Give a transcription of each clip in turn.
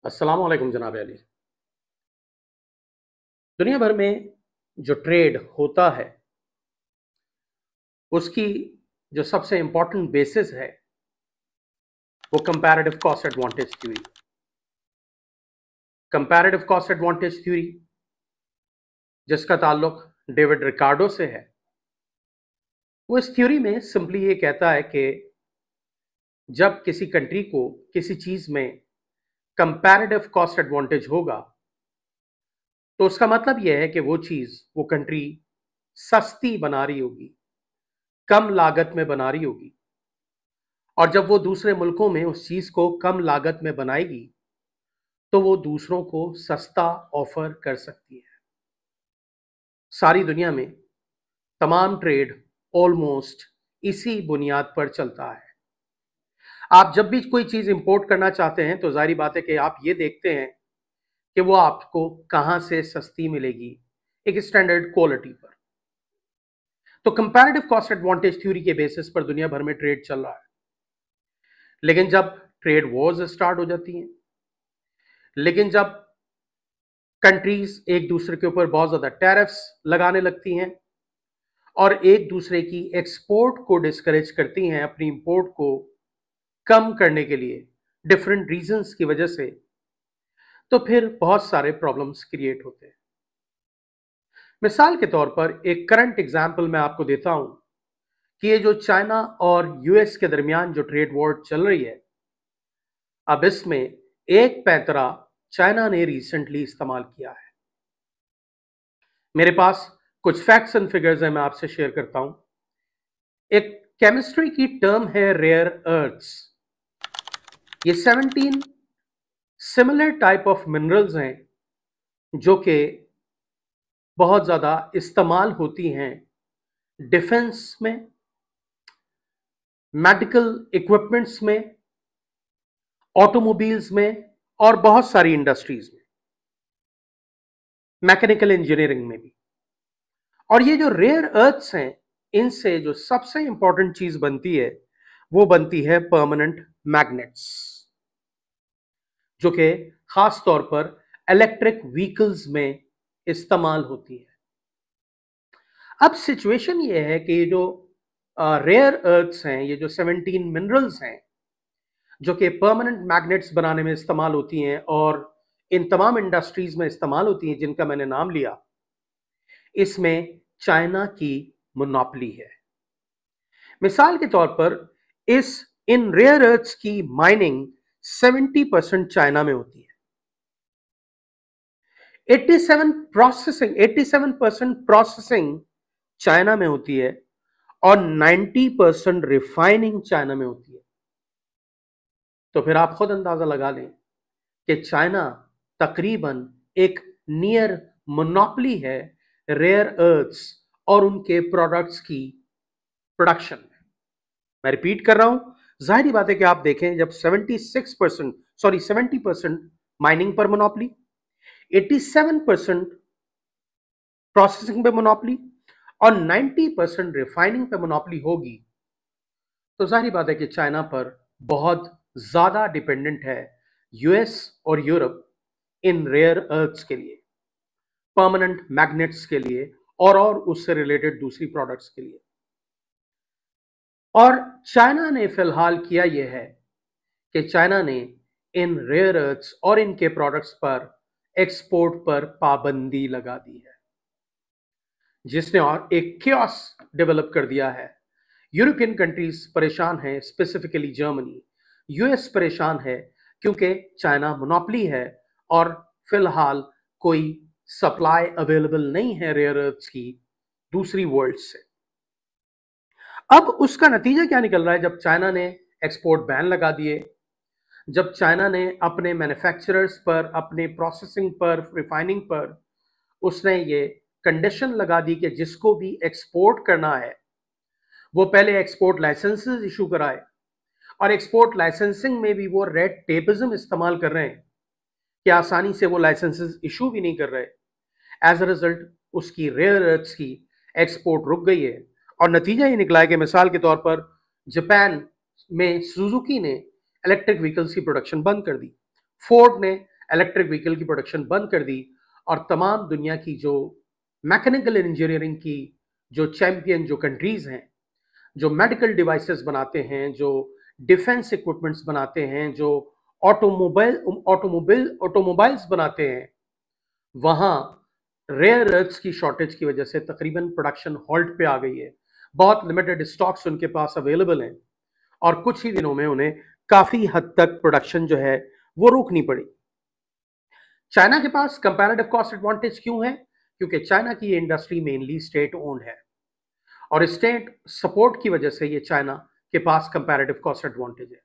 अस्सलाम वालेकुम जनाब अली। दुनिया भर में जो ट्रेड होता है उसकी जो सबसे इंपॉर्टेंट बेसिस है वो comparative cost advantage theory. Comparative cost advantage theory जिसका ताल्लुक डेविड रिकार्डो से है, वो इस थ्योरी में सिंपली ये कहता है कि जब किसी कंट्री को किसी चीज में कंपैरेटिव कॉस्ट एडवांटेज होगा तो उसका मतलब यह है कि वो कंट्री सस्ती बना रही होगी, कम लागत में बना रही होगी। और जब वो दूसरे मुल्कों में उस चीज को कम लागत में बनाएगी तो वो दूसरों को सस्ता ऑफर कर सकती है। सारी दुनिया में तमाम ट्रेड ऑलमोस्ट इसी बुनियाद पर चलता है। आप जब भी कोई चीज इंपोर्ट करना चाहते हैं तो जाहिर बात है कि आप ये देखते हैं कि वो आपको कहां से सस्ती मिलेगी, एक स्टैंडर्ड क्वालिटी पर। तो कंपैरेटिव कॉस्ट एडवांटेज थ्योरी के बेसिस पर दुनिया भर में ट्रेड चल रहा है। लेकिन जब ट्रेड वॉर्स स्टार्ट हो जाती हैं, लेकिन जब कंट्रीज एक दूसरे के ऊपर बहुत ज्यादा टैरिफ्स लगाने लगती हैं और एक दूसरे की एक्सपोर्ट को डिस्करेज करती हैं अपनी इंपोर्ट को कम करने के लिए डिफरेंट रीजंस की वजह से, तो फिर बहुत सारे प्रॉब्लम्स क्रिएट होते हैं। मिसाल के तौर पर एक करंट एग्जांपल मैं आपको देता हूं कि ये जो चाइना और यूएस के दरमियान जो ट्रेड वॉर चल रही है, अब इसमें एक पैंतरा चाइना ने रिसेंटली इस्तेमाल किया है। मेरे पास कुछ फैक्ट्स एंड फिगर्स हैं, मैं आपसे शेयर करता हूं। एक केमिस्ट्री की टर्म है रेयर अर्थ्स। ये 17 सिमिलर टाइप ऑफ मिनरल्स हैं जो कि बहुत ज्यादा इस्तेमाल होती हैं डिफेंस में, मेडिकल इक्विपमेंट्स में, ऑटोमोबाइल्स में और बहुत सारी इंडस्ट्रीज में, मैकेनिकल इंजीनियरिंग में भी। और ये जो रेयर अर्थ्स हैं, इनसे जो सबसे इंपॉर्टेंट चीज बनती है वो बनती है परमानेंट मैग्नेट्स, जो कि खास तौर पर इलेक्ट्रिक व्हीकल्स में इस्तेमाल होती है। अब सिचुएशन ये है कि ये जो रेयर अर्थ्स हैं, ये जो 17 मिनरल्स हैं जो कि परमानेंट मैग्नेट्स बनाने में इस्तेमाल होती हैं और इन तमाम इंडस्ट्रीज में इस्तेमाल होती हैं जिनका मैंने नाम लिया, इसमें चाइना की मोनोपोली है। मिसाल के तौर पर इन रेयर अर्थ्स की माइनिंग 70% चाइना में होती है। 87% प्रोसेसिंग चाइना में होती है और 90% रिफाइनिंग चाइना में होती है। तो फिर आप खुद अंदाजा लगा लें कि चाइना तकरीबन एक नियर मोनोपोली है रेयर अर्थ्स और उनके प्रोडक्ट्स की प्रोडक्शन में। मैं रिपीट कर रहा हूं, जाहिर बात है कि आप देखें जब 70% माइनिंग पर मोनोपोली, 87% प्रोसेसिंग पे मोनोपोली और 90% रिफाइनिंग पे मोनोपोली होगी, तो जाहिर बात है कि चाइना पर बहुत ज्यादा डिपेंडेंट है यूएस और यूरोप इन रेयर अर्थ्स के लिए, परमानेंट मैग्नेट्स के लिए और उससे रिलेटेड दूसरी प्रोडक्ट्स के लिए। और चाइना ने फिलहाल किया यह है कि चाइना ने इन रेयर अर्थ्स और इनके प्रोडक्ट्स पर एक्सपोर्ट पर पाबंदी लगा दी है, जिसने और एक क्योस डेवलप कर दिया है। यूरोपियन कंट्रीज परेशान है, स्पेसिफिकली जर्मनी। यूएस परेशान है क्योंकि चाइना मोनोपोली है और फिलहाल कोई सप्लाई अवेलेबल नहीं है रेयर अर्थ्स की दूसरी वर्ल्ड से। अब उसका नतीजा क्या निकल रहा है? जब चाइना ने एक्सपोर्ट बैन लगा दिए, जब चाइना ने अपने मैन्युफैक्चरर्स पर, अपने प्रोसेसिंग पर, रिफाइनिंग पर उसने ये कंडीशन लगा दी कि जिसको भी एक्सपोर्ट करना है वो पहले एक्सपोर्ट लाइसेंसेस इशू कराए, और एक्सपोर्ट लाइसेंसिंग में भी वो रेड टेपिज्म इस्तेमाल कर रहे हैं कि आसानी से वो लाइसेंसेस इशू भी नहीं कर रहे। एज अ रिजल्ट उसकी रेयर अर्थ्स की एक्सपोर्ट रुक गई है और नतीजा ये निकला है कि मिसाल के तौर पर जापान में सुजुकी ने इलेक्ट्रिक व्हीकल्स की प्रोडक्शन बंद कर दी, फोर्ड ने इलेक्ट्रिक व्हीकल की प्रोडक्शन बंद कर दी और तमाम दुनिया की जो मैकेनिकल इंजीनियरिंग की जो चैंपियन जो कंट्रीज हैं, जो मेडिकल डिवाइसेस बनाते हैं, जो डिफेंस इक्विपमेंट्स बनाते हैं, जो ऑटोमोबाइल्स बनाते हैं, वहां रेयर अर्थ्स की शॉर्टेज की वजह से तकरीबन प्रोडक्शन हॉल्ट पे आ गई है। बहुत लिमिटेड स्टॉक्स उनके पास अवेलेबल हैं और कुछ ही दिनों में उन्हें काफी हद तक प्रोडक्शन जो है वो रोकनी पड़ी। चाइना के पास कंपैरेटिव कॉस्ट एडवांटेज क्यों है? क्योंकि चाइना की ये इंडस्ट्री मेनली स्टेट ओन्ड है और स्टेट सपोर्ट की वजह से ये चाइना के पास कंपैरेटिव कॉस्ट एडवांटेज है।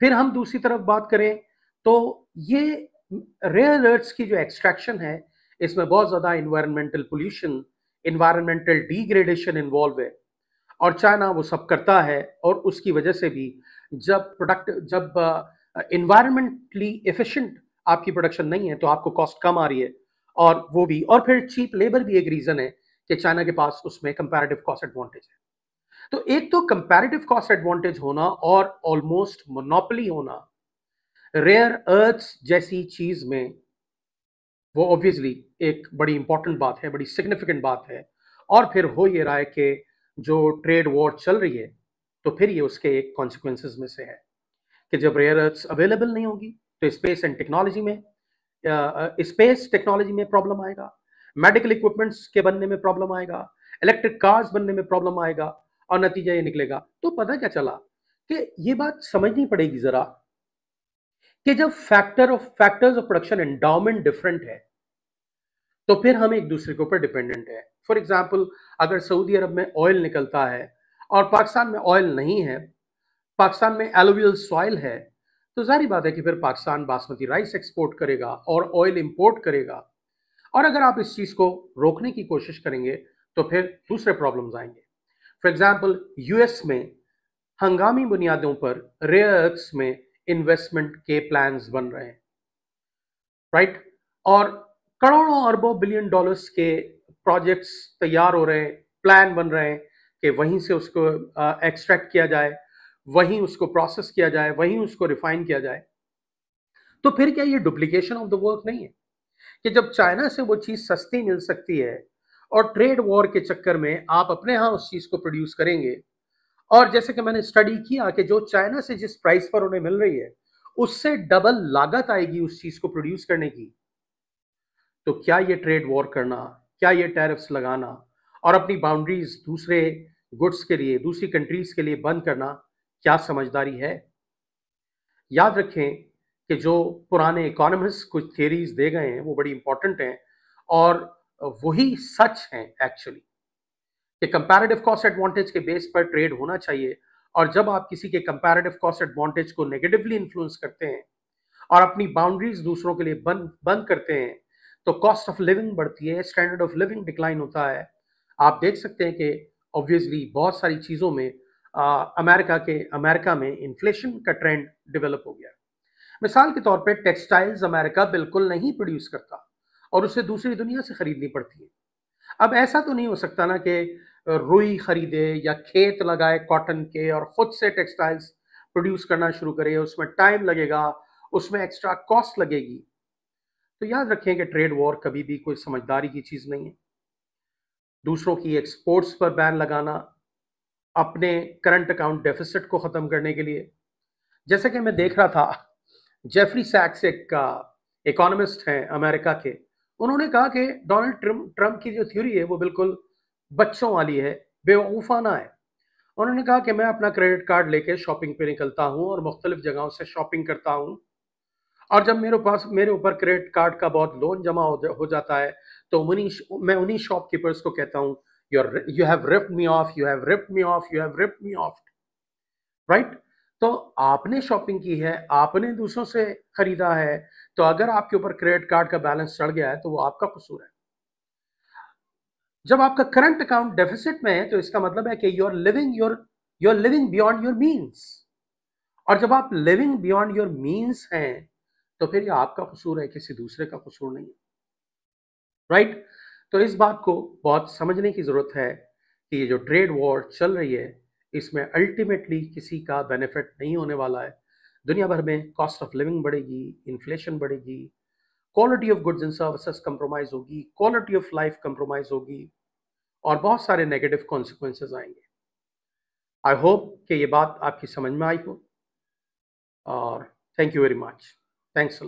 फिर हम दूसरी तरफ बात करें तो ये रेयर अर्थ्स की जो एक्सट्रैक्शन है, इसमें बहुत ज्यादा environmental pollution, environmental degradation involve है और चाइना वो सब करता है और उसकी वजह से भी जब इन्वायरमेंटली एफिशिएंट आपकी प्रोडक्शन नहीं है तो आपको कॉस्ट कम आ रही है और वो भी, और फिर चीप लेबर भी एक रीजन है कि चाइना के पास उसमें कंपैरेटिव कॉस्ट एडवांटेज है। तो एक तो कंपैरेटिव कॉस्ट एडवांटेज होना और ऑलमोस्ट मोनोपोली होना रेयर अर्थ्स जैसी चीज में, वो ऑब्वियसली एक बड़ी इंपॉर्टेंट बात है, बड़ी सिग्निफिकेंट बात है। और फिर हो ये रहा है कि जो ट्रेड वॉर चल रही है तो फिर ये उसके एक कॉन्सिक्वेंसेस में से है कि जब रेयर अर्थ्स अवेलेबल नहीं होगी तो स्पेस टेक्नोलॉजी में प्रॉब्लम आएगा, मेडिकल इक्विपमेंट्स के बनने में प्रॉब्लम आएगा, इलेक्ट्रिक कार्स बनने में प्रॉब्लम आएगा और नतीजा ये निकलेगा। तो पता क्या चला कि ये बात समझनी पड़ेगी जरा कि जब factors of production endowment different है तो फिर हम एक दूसरे के ऊपर डिपेंडेंट है। फॉर एग्जाम्पल, अगर सऊदी अरब में ऑयल निकलता है और पाकिस्तान में ऑयल नहीं है, पाकिस्तान में एलुवियल सॉइल है, तो जाहिर बात है कि फिर पाकिस्तान बासमती राइस एक्सपोर्ट करेगा और ऑयल इंपोर्ट करेगा। और अगर आप इस चीज को रोकने की कोशिश करेंगे तो फिर दूसरे प्रॉब्लम्स आएंगे। फॉर एग्जाम्पल, यूएस में हंगामी बुनियादों पर रेयर अर्थ्स में इन्वेस्टमेंट के प्लान्स बन रहे हैं, राइट? और करोड़ों अरबों बिलियन डॉलर्स के प्रोजेक्ट्स तैयार हो रहे हैं, प्लान बन रहे हैं कि वहीं से उसको एक्सट्रैक्ट किया जाए, वहीं उसको प्रोसेस किया जाए, वहीं उसको रिफाइन किया जाए। तो फिर क्या ये डुप्लीकेशन ऑफ द वर्क नहीं है कि जब चाइना से वो चीज सस्ती मिल सकती है और ट्रेड वॉर के चक्कर में आप अपने यहाँ उस चीज को प्रोड्यूस करेंगे, और जैसे कि मैंने स्टडी किया कि जो चाइना से जिस प्राइस पर उन्हें मिल रही है उससे डबल लागत आएगी उस चीज को प्रोड्यूस करने की, तो क्या ये ट्रेड वॉर करना, क्या ये टैरिफ्स लगाना और अपनी बाउंड्रीज दूसरे गुड्स के लिए, दूसरी कंट्रीज के लिए बंद करना, क्या समझदारी है? याद रखें कि जो पुराने इकोनॉमिस्ट कुछ थियरीज दे गए हैं वो बड़ी इंपॉर्टेंट हैं और वही सच हैं एक्चुअली, कि कंपैरेटिव कॉस्ट एडवांटेज के बेस पर ट्रेड होना चाहिए। और जब आप किसी के कंपैरेटिव कॉस्ट एडवांटेज को नेगेटिवली इन्फ्लुएंस करते हैं और अपनी बाउंड्रीज दूसरों के लिए बंद करते हैं तो कॉस्ट ऑफ लिविंग बढ़ती है, स्टैंडर्ड ऑफ लिविंग डिक्लाइन होता है। आप देख सकते हैं कि ऑब्वियसली बहुत सारी चीज़ों में अमेरिका में इन्फ्लेशन का ट्रेंड डेवलप हो गया। मिसाल के तौर पे टेक्सटाइल्स अमेरिका बिल्कुल नहीं प्रोड्यूस करता और उसे दूसरी दुनिया से खरीदनी पड़ती है। अब ऐसा तो नहीं हो सकता ना कि रुई खरीदे या खेत लगाए कॉटन के और खुद से टेक्सटाइल्स प्रोड्यूस करना शुरू करे, उसमें टाइम लगेगा, उसमें एक्स्ट्रा कॉस्ट लगेगी। तो याद रखें कि ट्रेड वॉर कभी भी कोई समझदारी की चीज नहीं है। दूसरों की एक्सपोर्ट्स पर बैन लगाना अपने करंट अकाउंट डेफिसिट को खत्म करने के लिए, जैसे कि मैं देख रहा था, जेफरी सैक्स एक इकोनॉमिस्ट हैं अमेरिका के, उन्होंने कहा कि डोनाल्ड ट्रंप की जो थ्योरी है वो बिल्कुल बच्चों वाली है, बेवकूफाना है। उन्होंने कहा कि मैं अपना क्रेडिट कार्ड लेके शॉपिंग पे निकलता हूँ और मुख्तलिफ जगहों से शॉपिंग करता हूँ और जब मेरे ऊपर क्रेडिट कार्ड का बहुत लोन जमा हो जाता है तो मैं उन्हीं शॉपकीपर्स को कहता हूँ, you have ripped me of, you have ripped me of, you have ripped me of, right? तो आपने शॉपिंग की है, आपने दूसरों से खरीदा है, तो अगर आपके ऊपर क्रेडिट कार्ड का बैलेंस चढ़ गया है तो वो आपका कसूर है। जब आपका करंट अकाउंट डेफिसिट में है तो इसका मतलब है कि you are living beyond your means, और जब आप लिविंग बियॉन्ड योर मीन्स हैं तो फिर ये आपका कसूर है, किसी दूसरे का कसूर नहीं है, राइट? तो इस बात को बहुत समझने की जरूरत है कि ये जो ट्रेड वॉर चल रही है इसमें अल्टीमेटली किसी का बेनिफिट नहीं होने वाला है। दुनिया भर में कॉस्ट ऑफ लिविंग बढ़ेगी, इन्फ्लेशन बढ़ेगी, quality of goods and services compromise होगी, क्वालिटी ऑफ लाइफ कंप्रोमाइज होगी और बहुत सारे नेगेटिव कॉन्सिक्वेंसेज आएंगे। आई होप कि ये बात आपकी समझ में आई हो और thank you very much. Thanks a lot.